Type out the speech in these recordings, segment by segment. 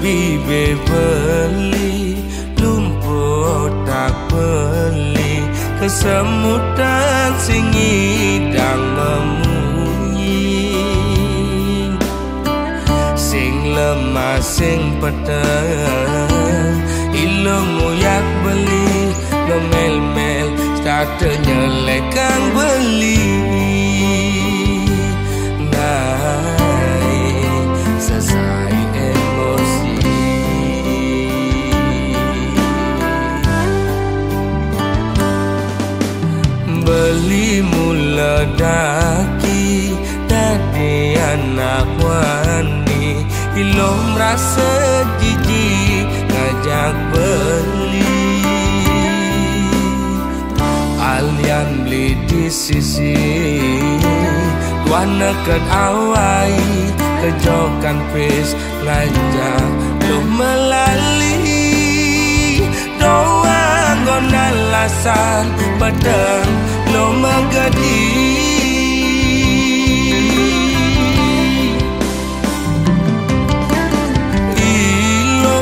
bibe beli lumpuh tak beli kesemutan sing ngidang memunyi sing lemah sing peteng ilmu yak beli ngemel-mel starte nyelekang beli naik selesai emosi beli mula daki tadi anak wani ilom rasa jijik ngajak beli alian beli di sisi wana ket awai kejokan pis ngajak lu melali doang gona lasan pedang lo megadi ilo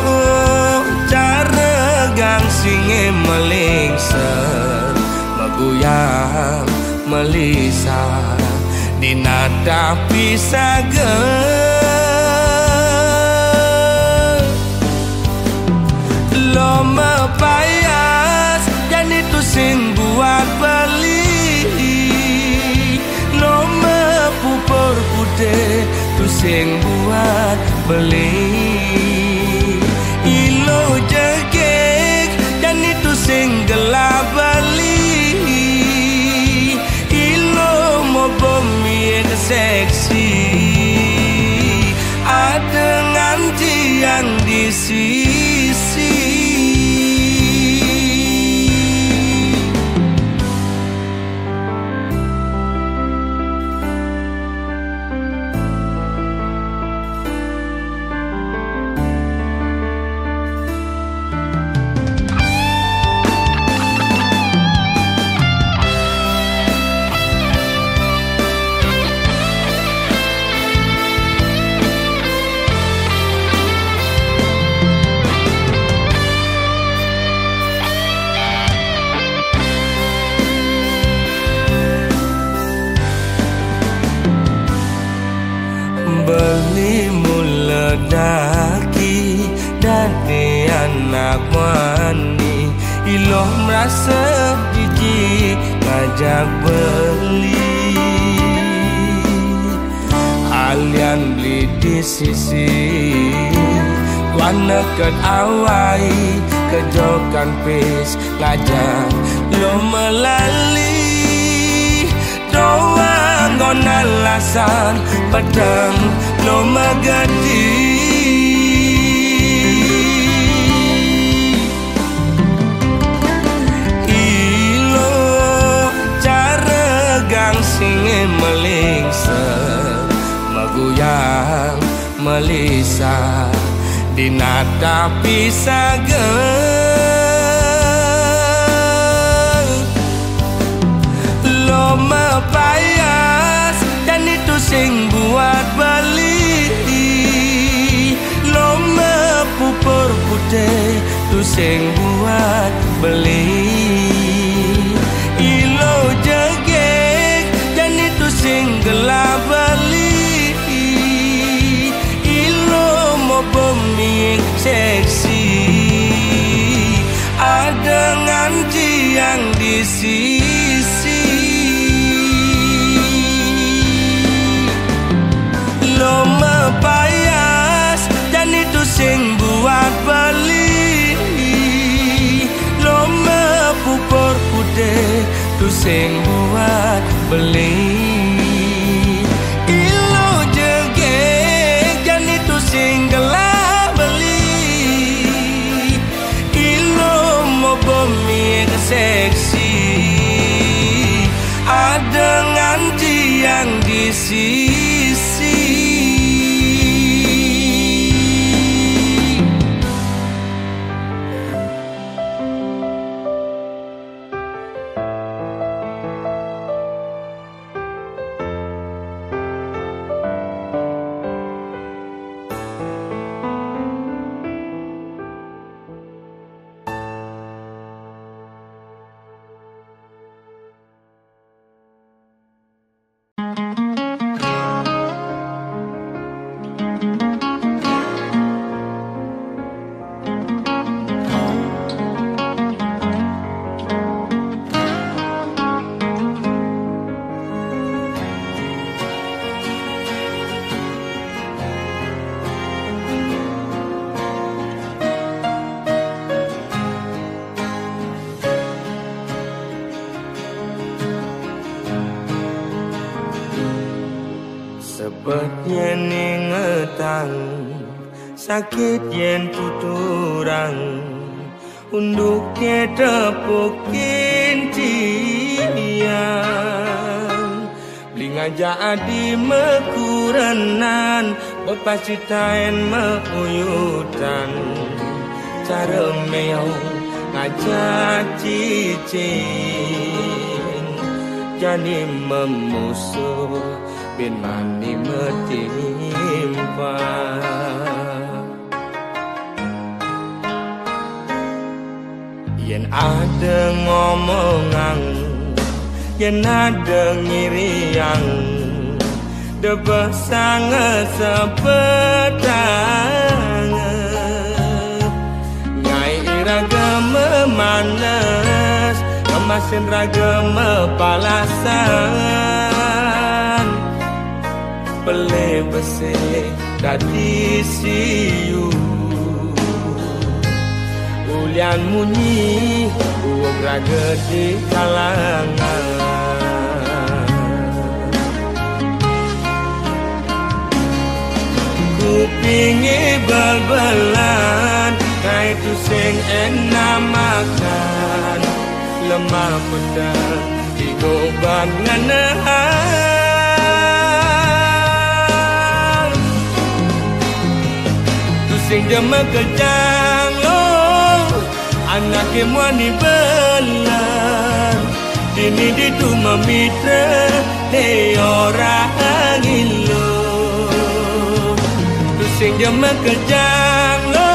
cara gang singe melingser meguyang melisa di nada pisaga lo mepayas dan itu sing buat beli lo mepupur putih tu sing buat beli ilo jegek dan itu sing gelap beli ilo mau bumi seksi ada nganti yang di sisi beli mula daki dari anak wani iloh merasa jijik ngajak beli alian beli di sisi wana ket awai kejokan pis ngajak lo melali doang gona lasan pedang lo megadi ilo cara gang singe melingser meguyang melisa di nada pisaga lo mepayas dan itu sing buat beli lo mepupur putih tu sing buat beli ilo jegek dan itu sing gelap beli ilo mau bumi seksi ada nganti yang di sisi lo mepayas dan itu sing buat beli lo mepupur putih tu sing buat beli ilo jegek dan itu sing gelap beli ilo mau bumi seksi ada nganti yang di sisi Bet yen ingetan sakit yen tuturang unduk tepukin tiang bling aja adi mekurenan bepasitain meuyutan cara meong ngajak cicing jani memusuh bin mani metimpa yen ada ngomongan yen ada ngiriang debah sangat sepedang ngai iraga memanas kemasin raga mepalasan pele bese dadi siu ulian munyi uang raga di kalangan kupingi bal-balan kai tu sing enak makan lemah pedang digoban nganahan tu sing jama kejang lo anak kemwani belan dini ditu memitra de orang ilo tu sing jama kejang lo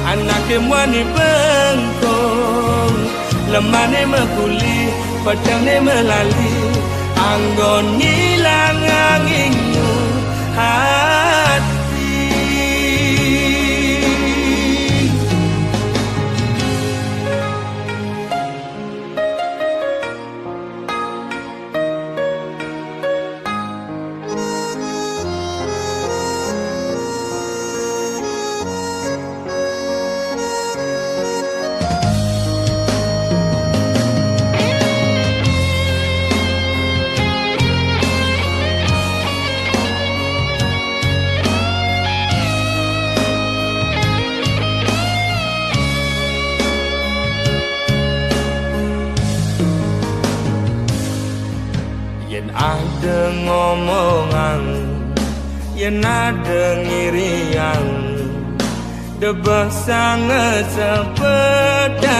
anak kemwani bengkong lemane mekuli pedang melali anggon ngilang anginmu hati ada ngomongan yen ada ngiriang debah sangat sepedang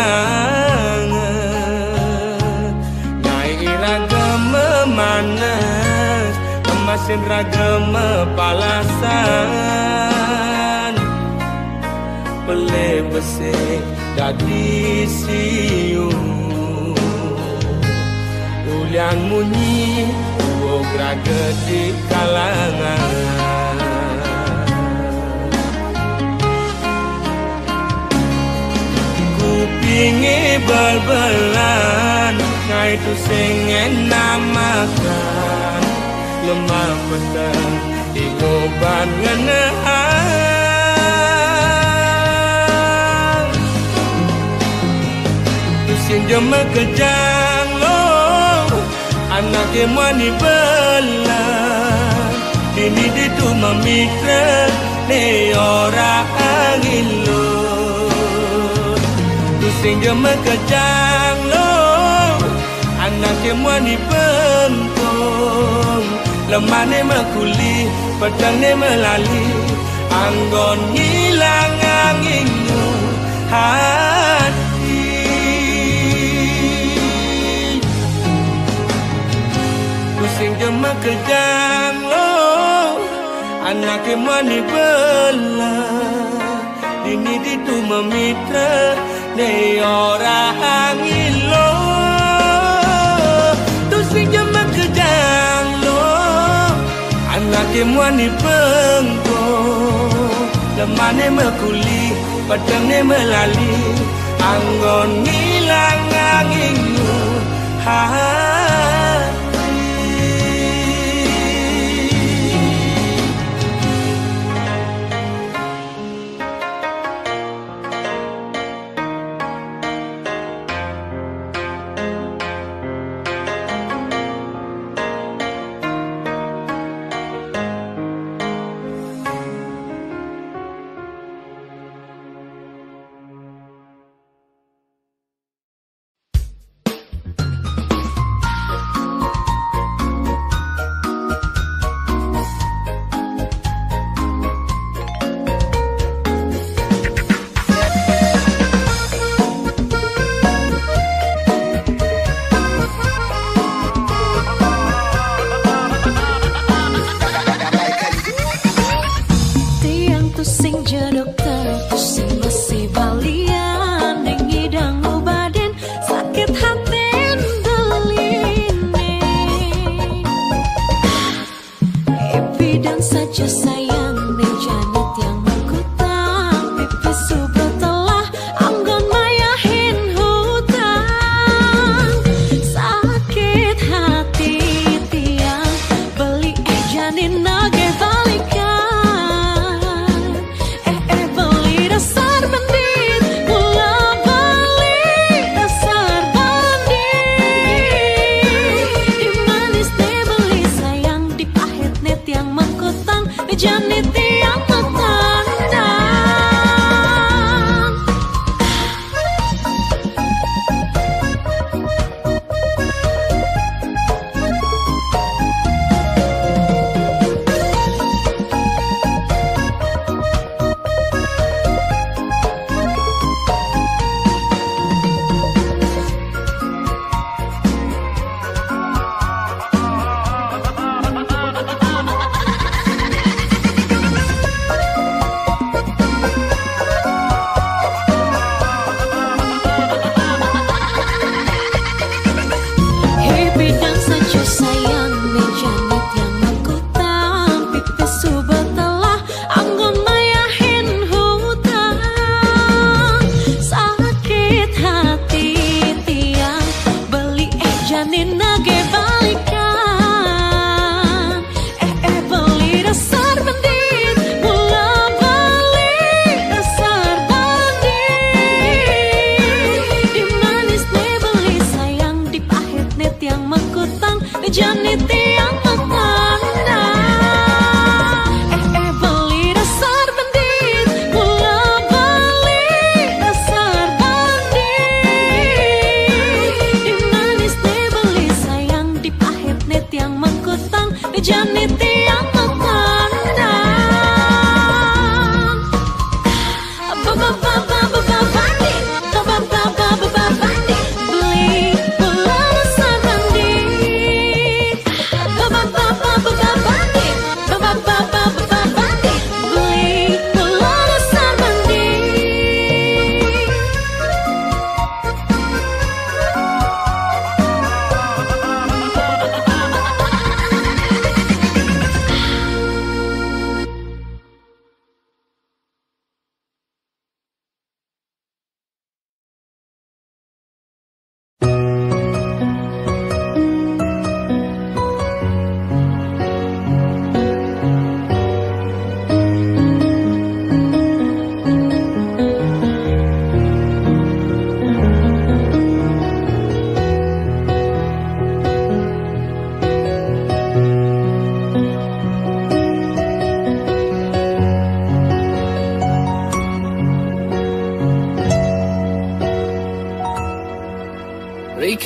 ngai raga memanas kemasin raga mepalasan pele bese dadi siu ulian munyi uang raga di kalangan kupingi bal-balan ngai tu sing enak makan lemah pedang digoban nganahan tu sing jama kejang lo anak kemwani belan dini ditu memitra ne orang ilo tu sing jama kejang lo anak kemwani bengkong lemane mekuli pedang ne melali anggon ngilang anginmu hati sing jama kejang lo anak kemwani belan dini ditu memitra ne orang ilo tu sing jama kejang lo anak kemwani bengkong lemane mekuli pedang ne melali anggon ngilang anginmu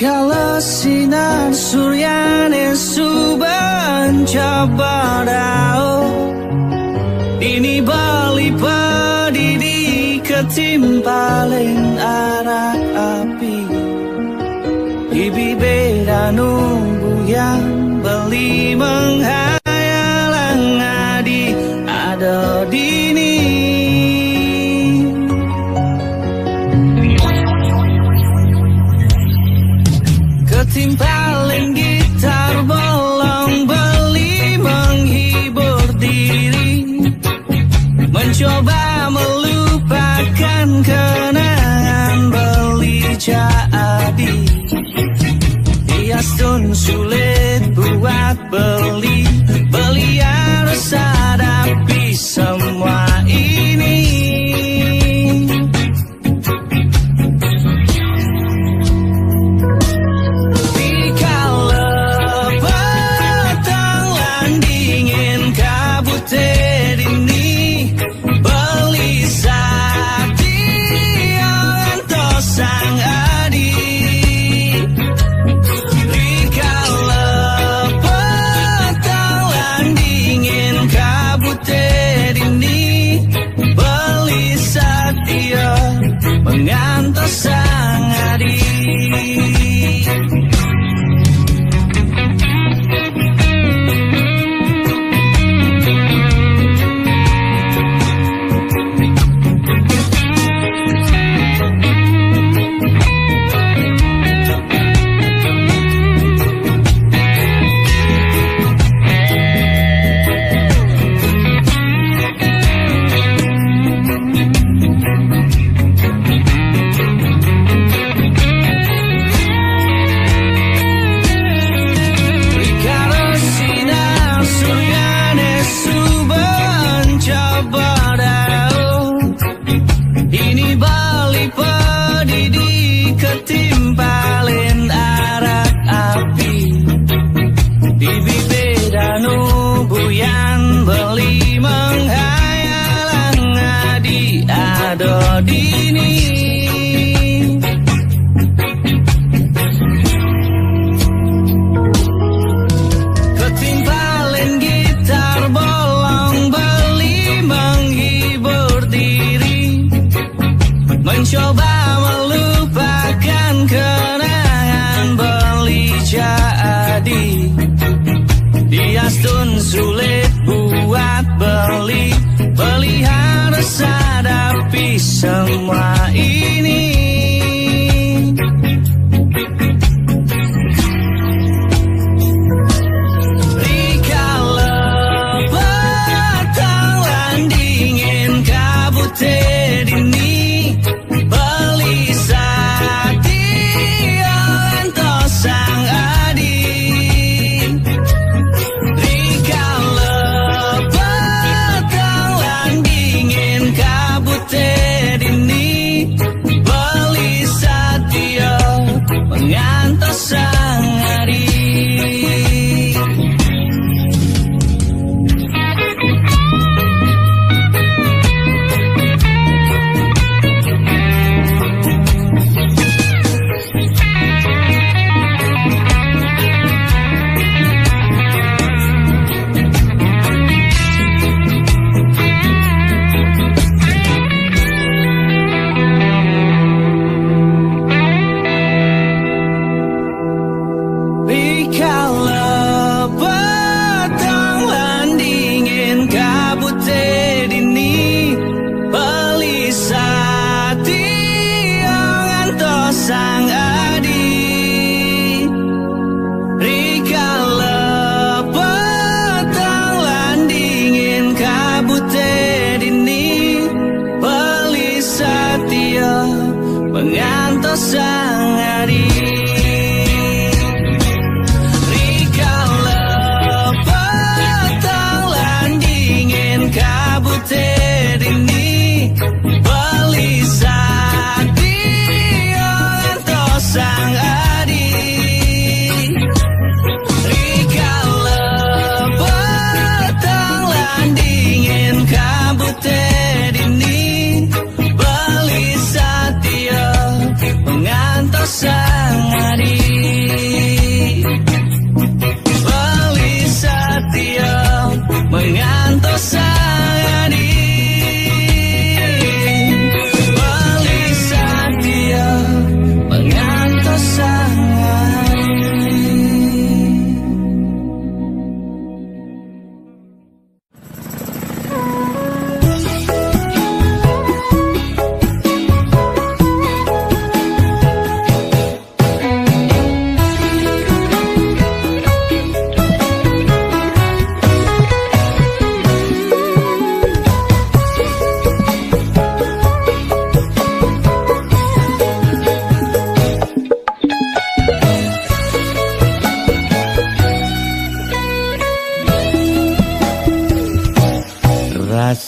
Kalau sinar surya suban coba dao ini bali padidi ketimpaling arah api ibi beda nunggu yang beli menghayalang adi ada dini ketimpaling gitar bolong beli menghibur diri mencoba melupakan kenangan beli jadi hias tun sulit buat beli harus hadapi semua ini. Dingin ado dini. Ketimpalen gitar bolong beli menghibur diri, mencoba melupakan kenangan beli jadi. Diastun sulit buat beli, harus hadapi semua ini.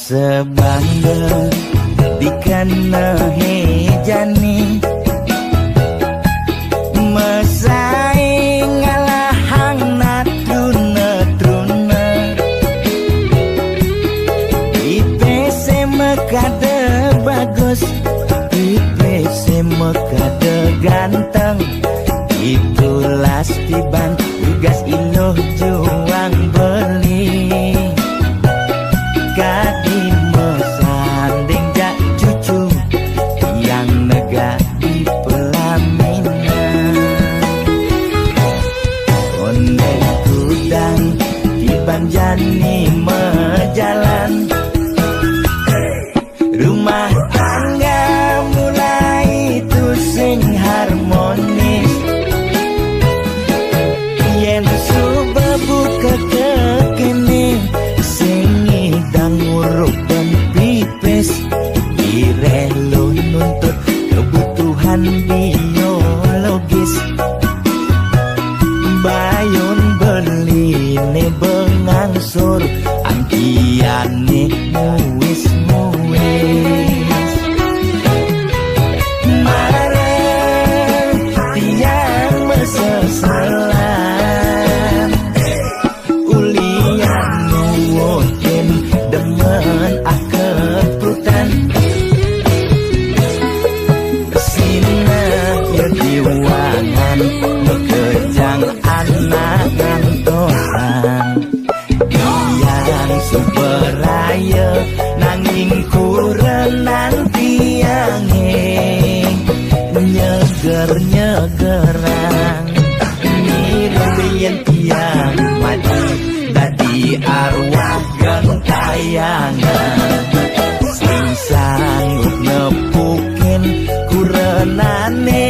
Sebangga dikana hejani mesaing ngalahang natruna IPC mekade bagus, IPC mekade ganteng, itulah tiban tugas iluh juang beli. Gadi mesanding jak cucu yang nega di pelaminan. Ondel kudang di banjani mejalan, rumah tangga mulai tusing harmonis. Yen suber nyegernya gerang Nirbian tiang mati dadi arwah gentayangan sing sanggup nepukin kurenane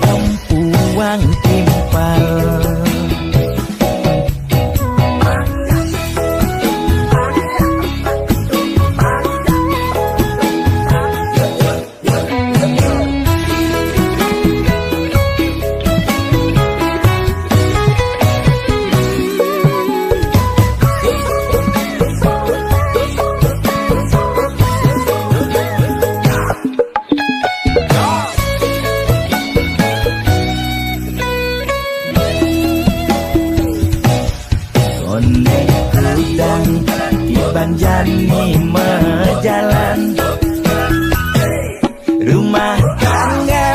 empuang timpal Banjani mejalan rumah tangga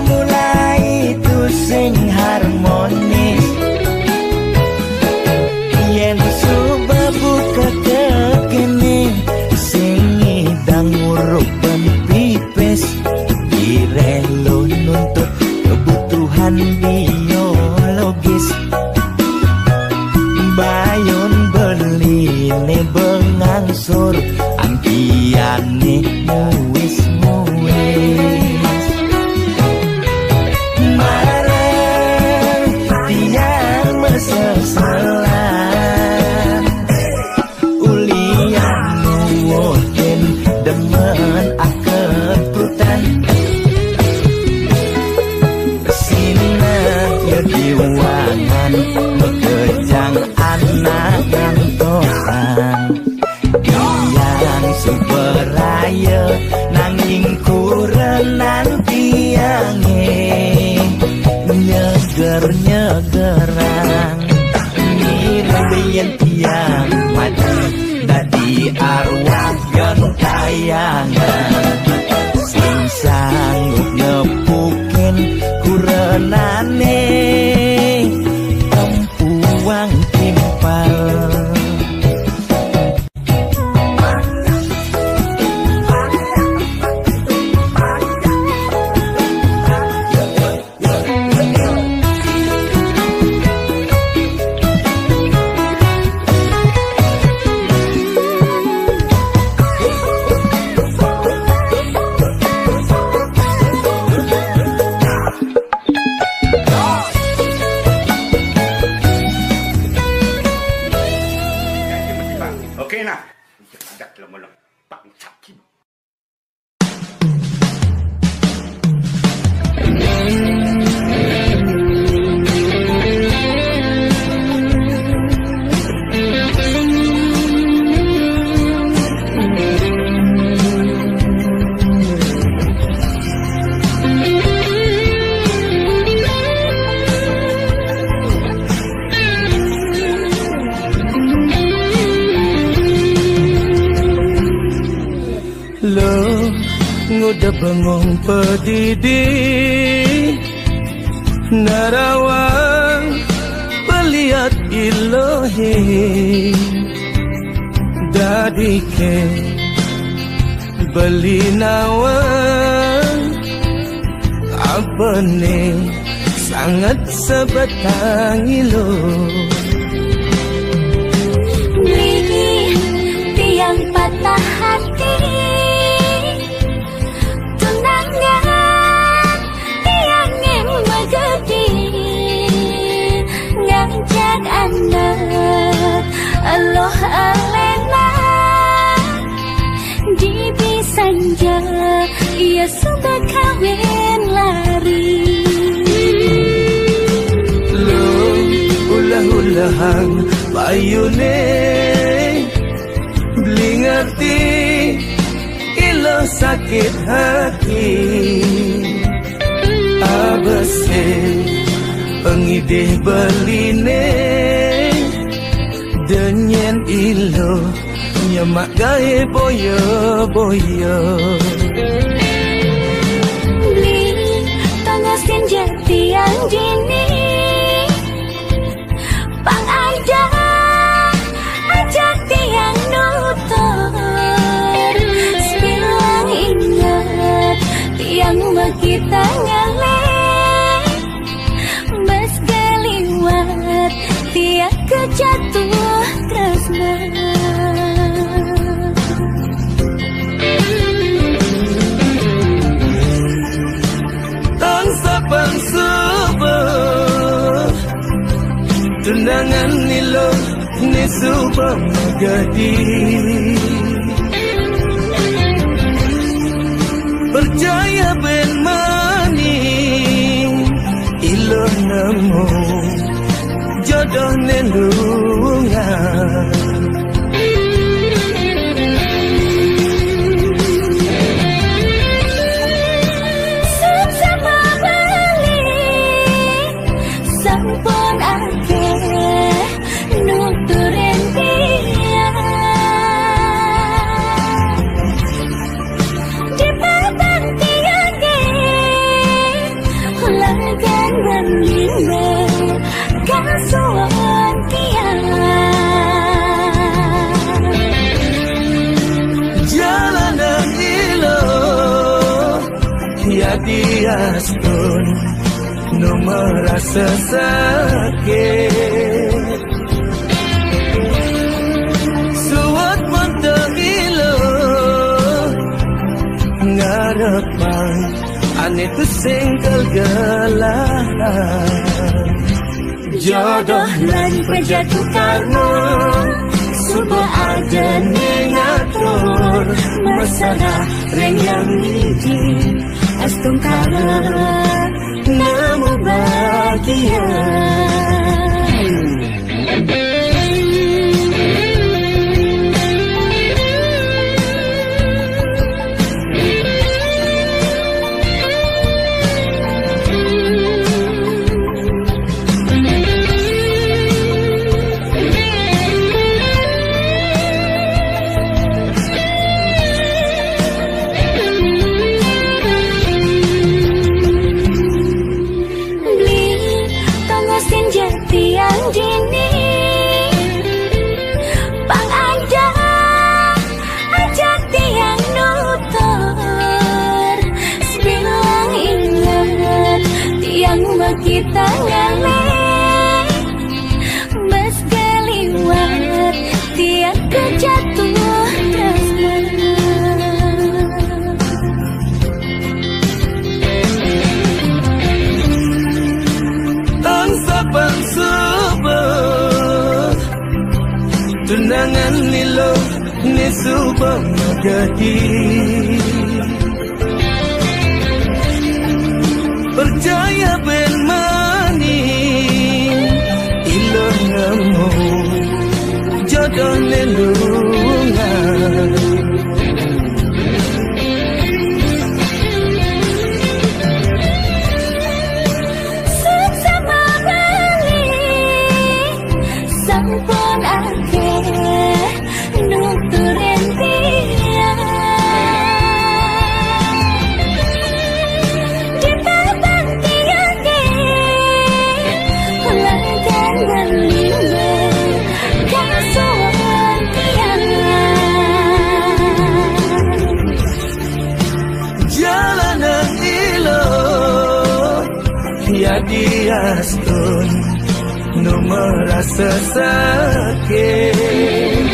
mulai itu sing harmonis yen subabuka kekene sing ngidang nguruk dan pipes direlo nuntut kebutuhan biologis bayon beli ne bengangsur angkiane muwis-muwis marang tiang meseselan ulian nuwuhin demen akeprutan sinar ngediwangan mekejang anak gantosan yang superaya nanging kurenan tiange nyeger-nyegerang nirbian tiang mati dadi arwah gentayangan sing sanggup nepukin kurenane empuang timpal nguda bengong pedidi narawang peliat ilohi dadike beli nawang abane sangat sebatang ilo beli tiang patah hati Allah alena di bisanja ia sudah kawin lari lo ulah-ulahan bayune beli ngerti ilo sakit hati abese pengidih beline denyen ilo nyemak gae boyo-boyo beli tangasin jati yang jini pang ajak tiang nutur sebilang ingat tiang bagi kita ngaleh mas galiwat tiap kejatuh tresna tang sapan subuh tunangan nilo ni subang magadi percaya ben mani ilo nemu jodoh nendungan sama balik sampun akeh nuturin dia di papan tiangge lagan berlime kasuan tiang jalanan ilo ya diaspun no merasa sakit suat mata ilo ngarepan ane tu singkel gelah jodoh lan penjatuh karma suba ada ngatur masalah renyang hiji astung kara namu bahagia tiang dini pang ada ajak tiang nutur sebilang ingat tiang kita ngaleh mas galiwat tiang kejatuh tresna tang sapan subuh tunangan nilo ni subang magadi percaya ben mani ilo nemu jodoh nendungan sampun akeh nuturin dia di papan tiangge lagan berlime kasuan tiang jalanan ilo ya diaspun no merasa sakit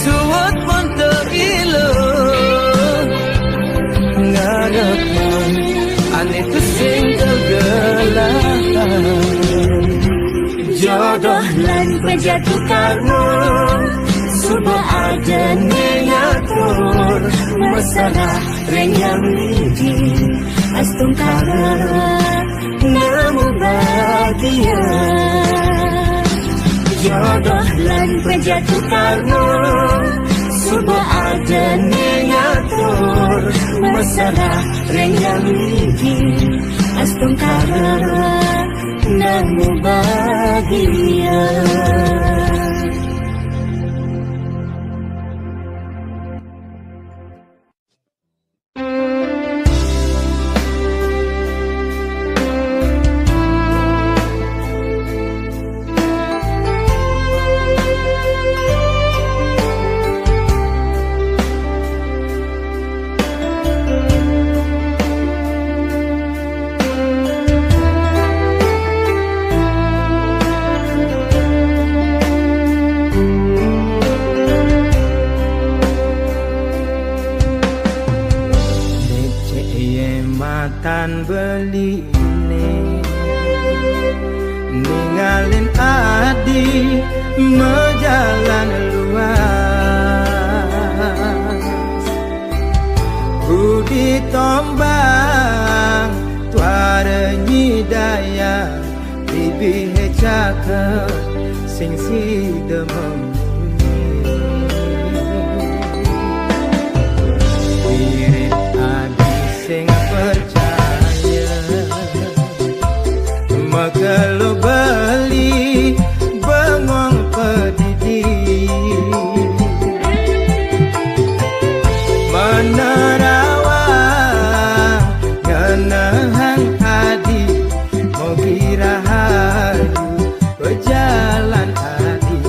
suat mata ilo ngarepan ane tu singkel gelah jodoh lan penjatuh karma suba ada ngatur masalah renyang hiji astung kara namu bahagia jodoh lan penjatuh karma suba ada ngatur masalah renyang hiji astung kara namu bahagia tan beli ninggalin adik menjalan luas budi tombang tuara nyidaya bibi hecaka sing si demam wirid adik sing percaya maka lo beli bengong pedidi menerawang ngenahang adi mau kira hayu berjalan adi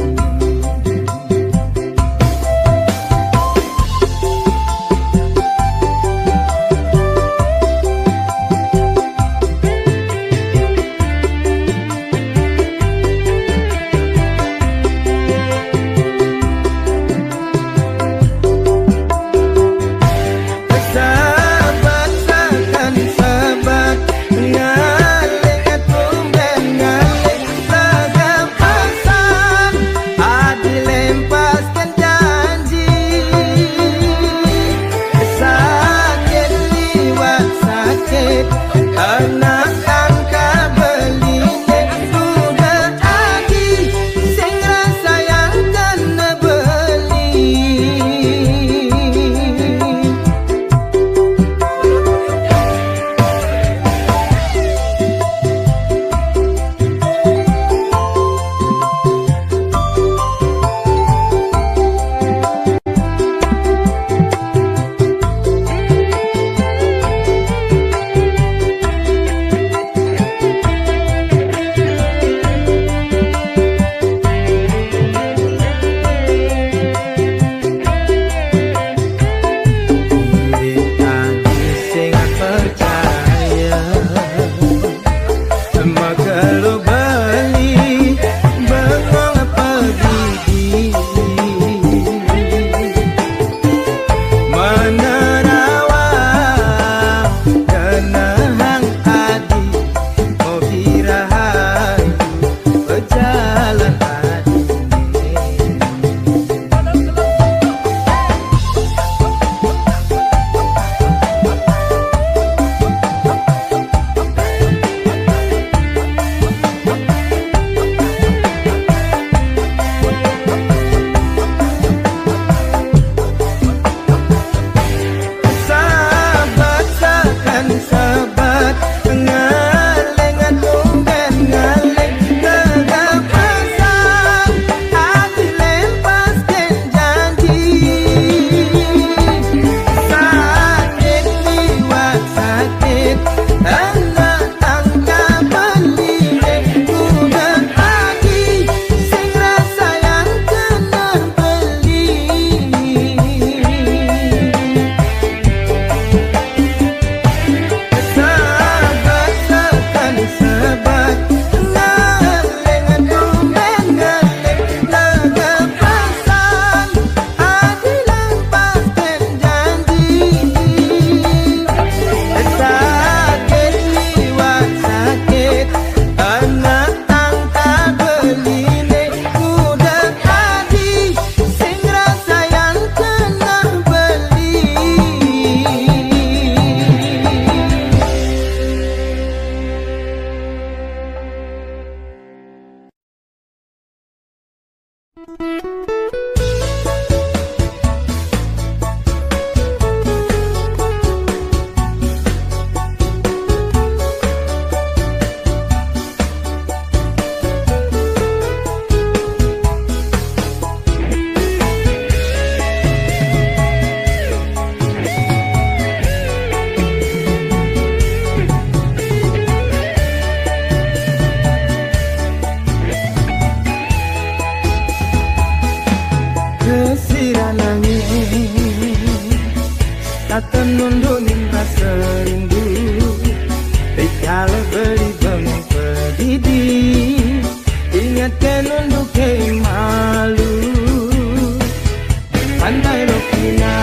Pantai Lokina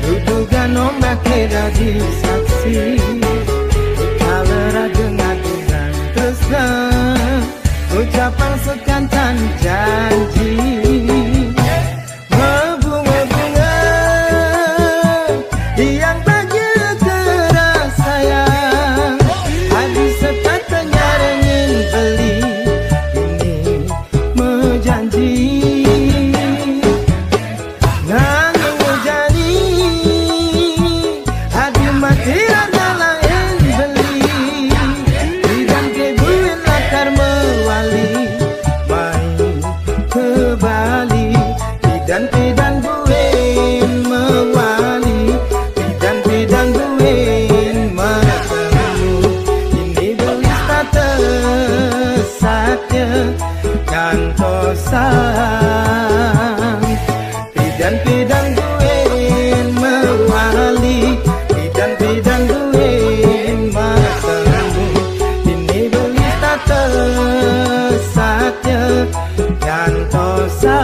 Dudugan ombak tidak disaksa bidang duin mewali, bidang duin matemu. Ini beli tata satya nyantosa.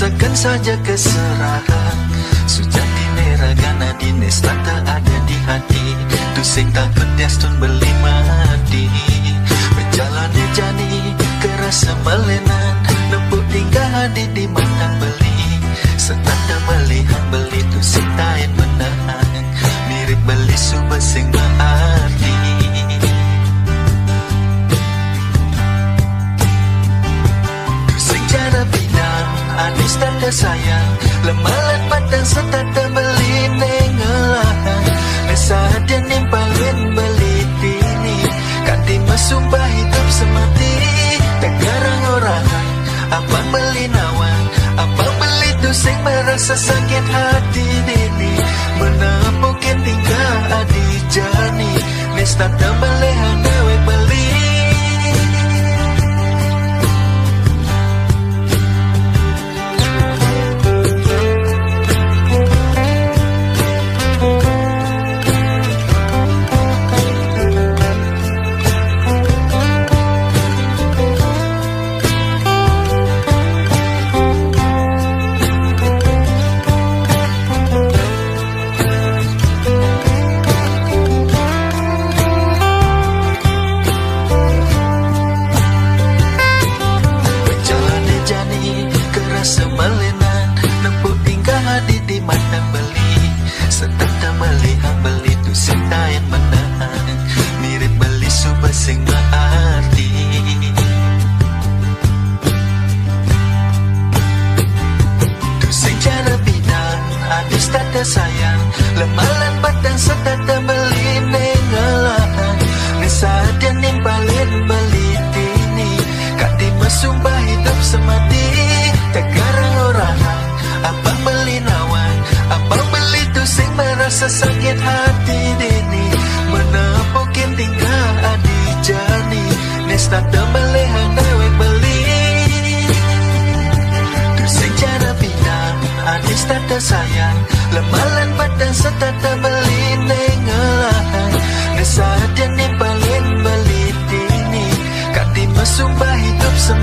Segan saja keserahan Sujati neragana dines tata ada di hati Tusing tak petias tun beli mati Berjalan di jani kerasa melenan Nempuk tinggal hadi di mandang beli Setanda melihat beli tusing tain menahan Mirip beli subesing berarti Tusing cara bidang Anis tanda sayang Lemalan padang setata beli nengelahan Nesa dia nimpalin beli tini Kanti mesumpah hidup semati Tegarang orang Abang beli nawan Abang beli tusing merasa sakit hati dini Menemukan tinggal adi jani Nes tanda melehan dewek beli sayang lemalan padang setata beli nengelahan Nesa dia nimpalin beli tini Kati mesumpah hidup semati Tegarang orang Abang beli nawan Abang beli tusing merasa sakit hati dini Menemukin tinggal adi jani Nes tanda melehan dewek beli Tusing cara bidang Anis tanda sayang Lemalan padang setata beli nengelahan Nesa dia nimpalin beli tini Kati mesumpah hidup semati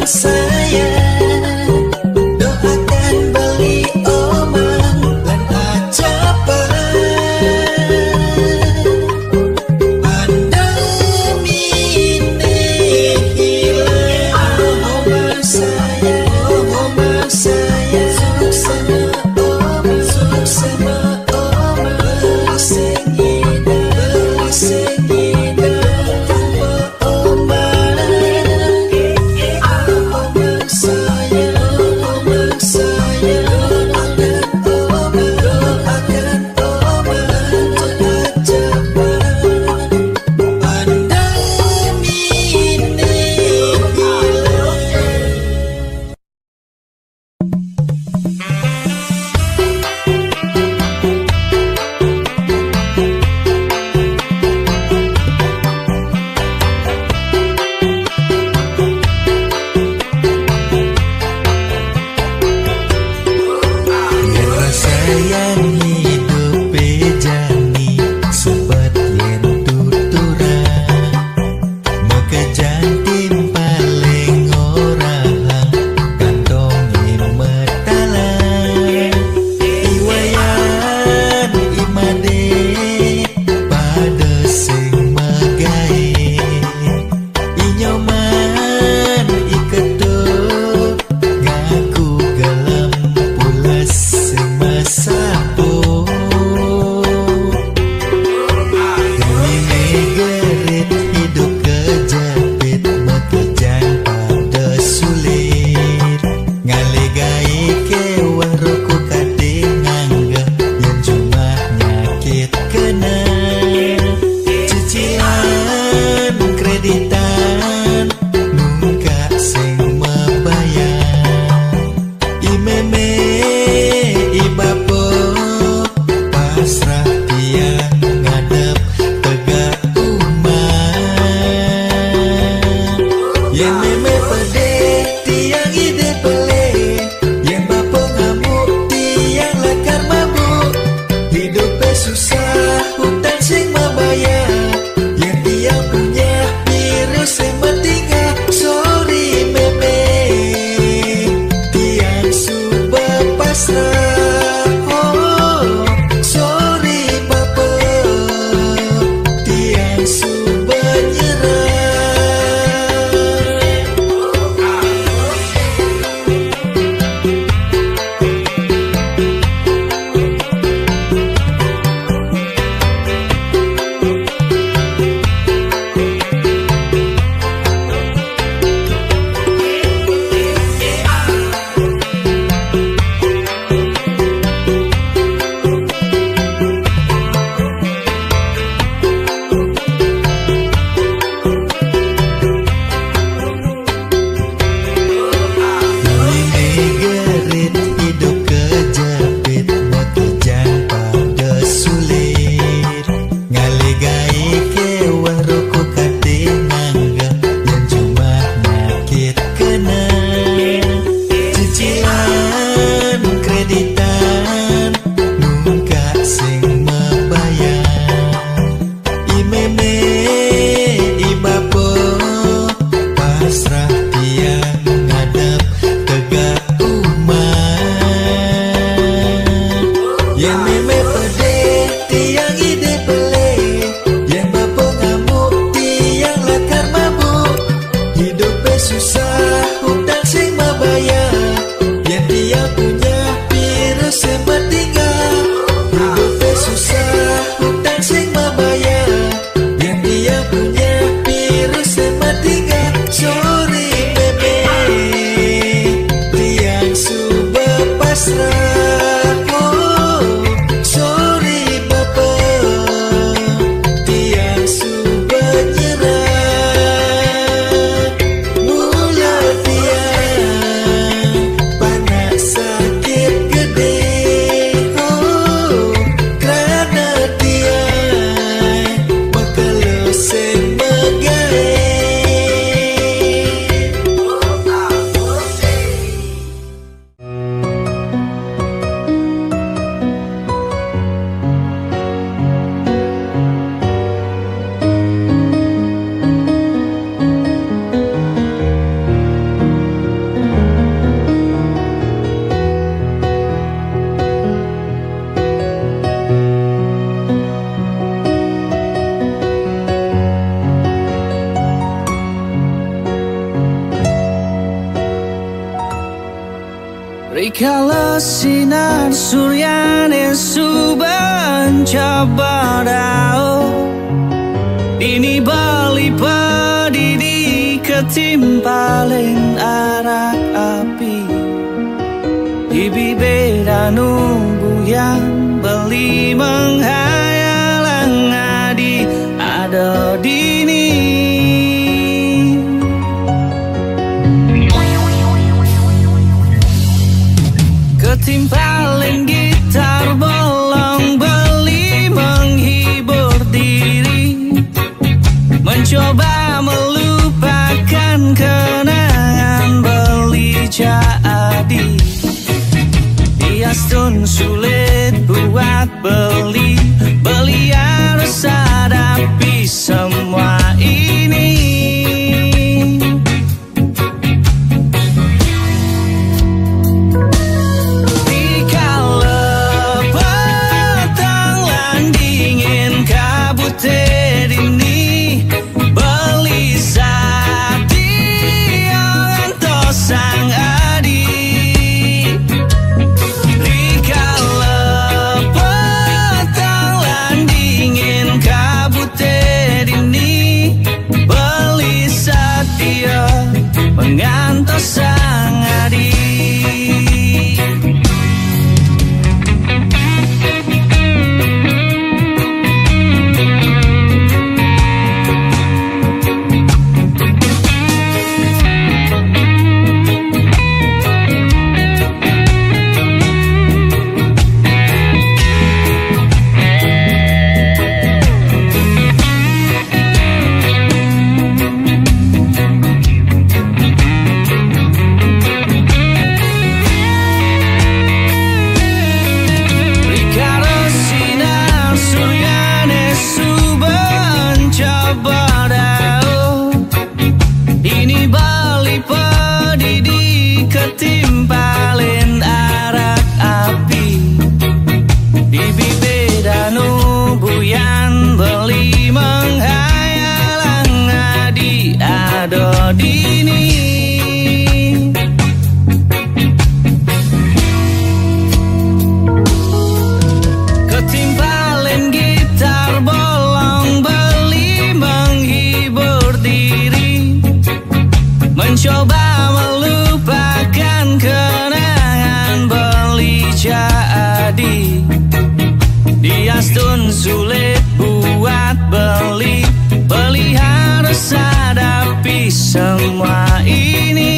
Saya doakan beli Rikala sinar suryane suban cabadao ini bali padidi ketimpalen arak api Ibi danu buyang beli menghayalang adi ada dini Ketimpalin gitar bolong beli menghibur diri, mencoba melupakan kenangan beli jadi. Hias tun sulit buat beli, beli harus hadapi semua ini. Mengantos sang adi. Ini bali pedidi ketimpalin arak api. Di bibir danu buyan beli menghayal ngadi ado dini. Ketimpalin gitar bolong beli menghibur diri, mencoba melupakan kenangan beli jadi. Dias tun sulit buat beli, beli harus hadapi semua ini.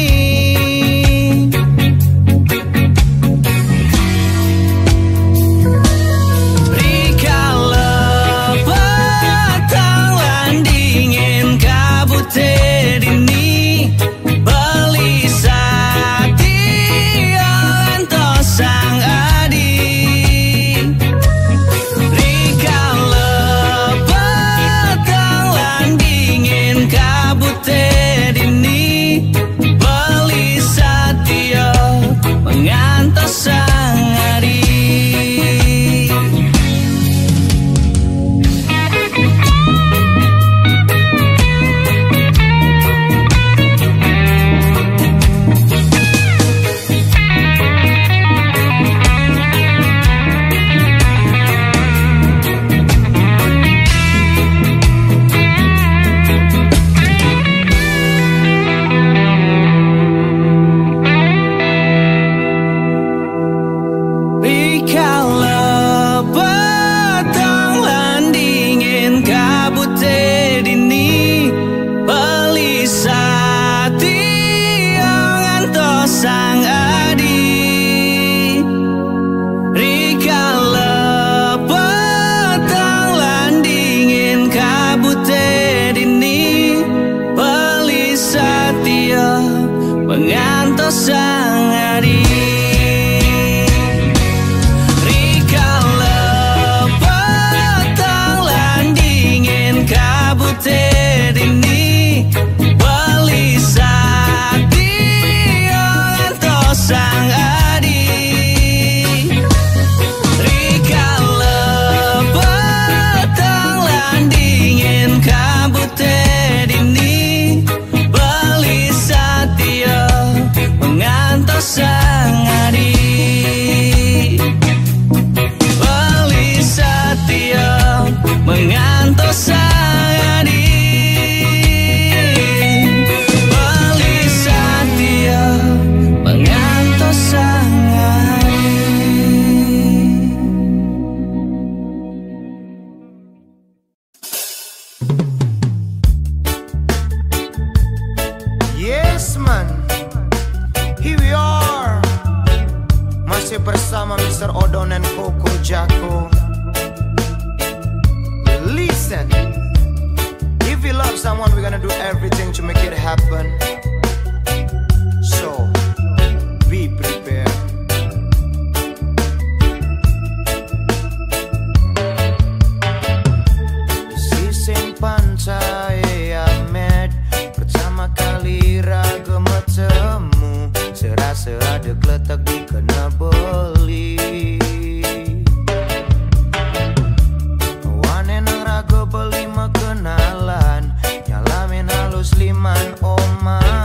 sama Mr. Odon and Coco Jacko. Listen, if you love someone, we're gonna do everything to make it happen. So, be prepared. Sising pantai Ahmed, pertama kali raga bertemu, serasa ada geletak di kena beli. Wane nang raga beli kenalan, nyalamin halus liman oma.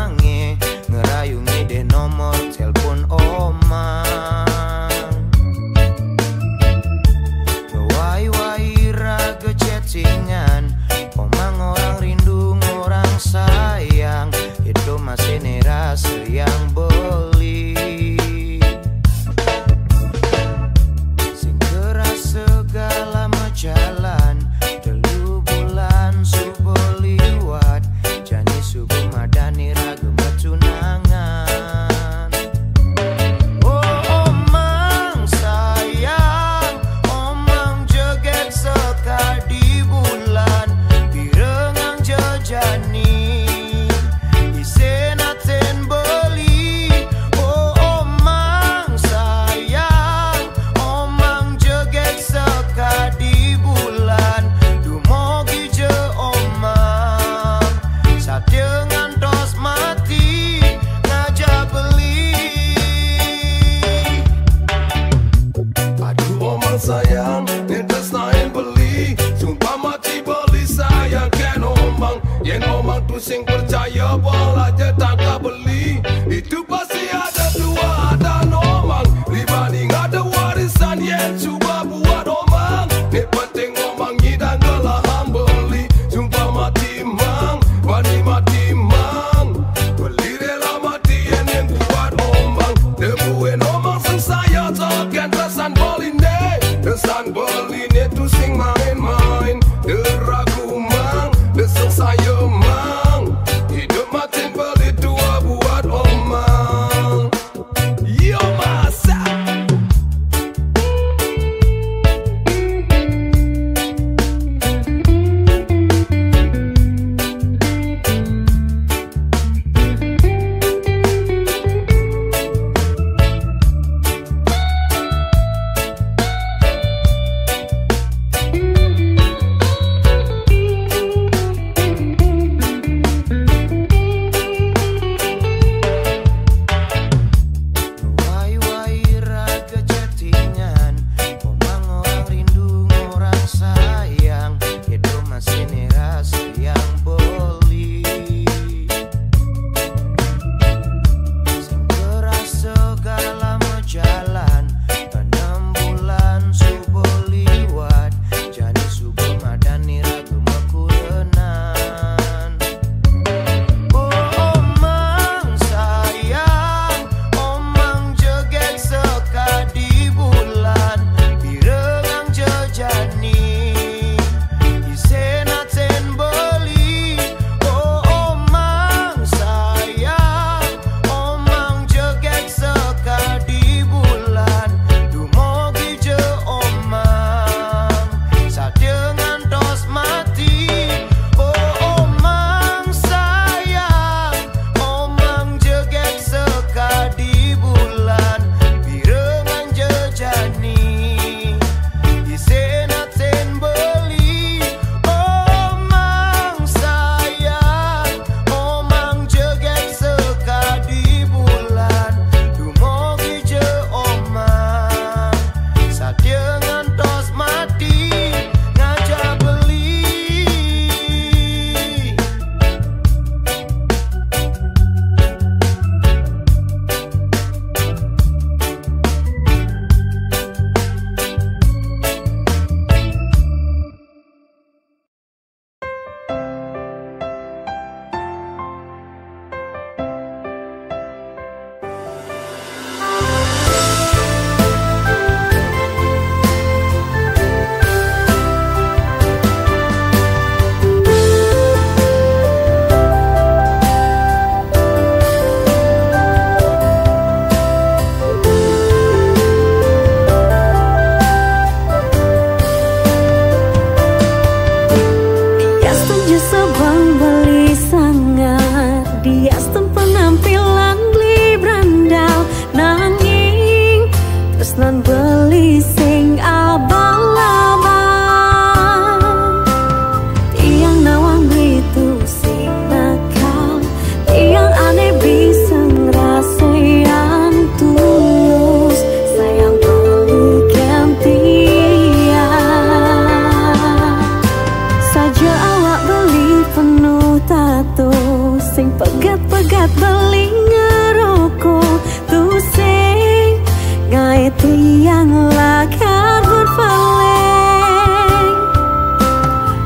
tiang lakar berpaling.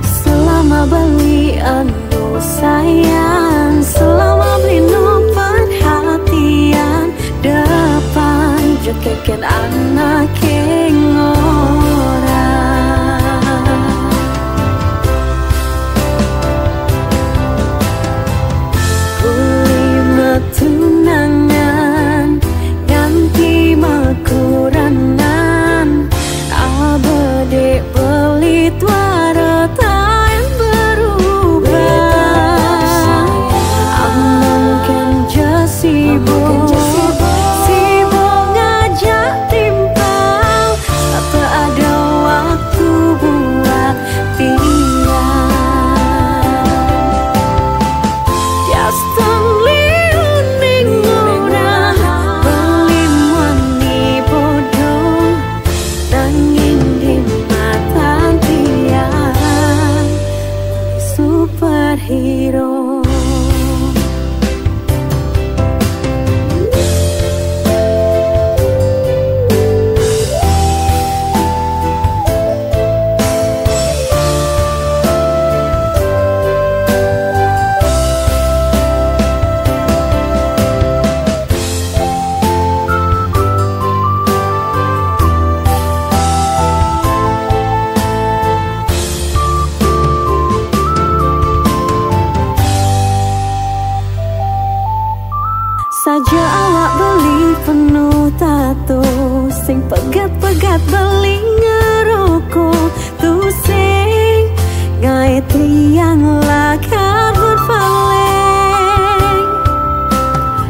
Selama beli anu sayang, selama beli no perhatian, depan jekeken anak orang. Beli tunangan ganti makuranan, abade beli tuara yang berubah. Mungkin sibuk ngajak timpang, tak ada waktu buat tiang. Tiastan liuning orang beli wani bodoh, nanging di mata tiang superhero. Saja awak beli penuh tato, sing pegat-pegat beli ngerokok, tu sing ngai tiang lakar berpaling.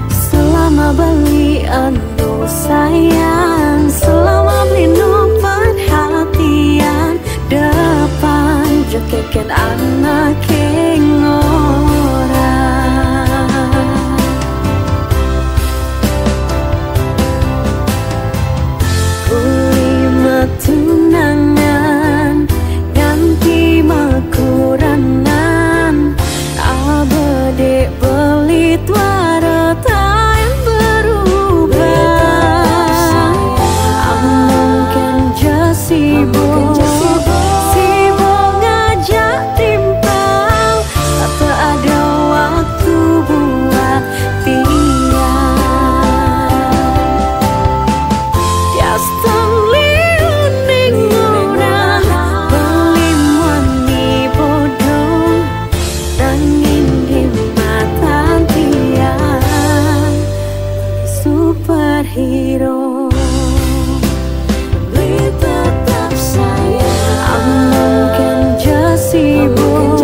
Selama beli anu sayang, selama beli no perhatian, depan jekeken anak orang. Tunangan ganti makuranan, abade beli tuara yang berubah. Mungkin sibuk ngajak timpang, tak ada waktu buat tiang. Tiastan superhero. Beli tetap sayang, mungkin sibuk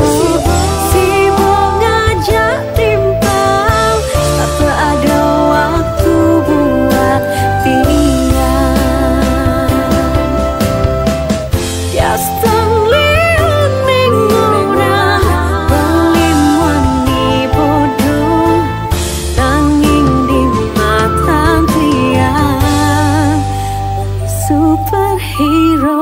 ngajak timpang, tak ada waktu buat tiang. Tiastan liuning orang beli wani bodoh, nanging di mata tiang superhero.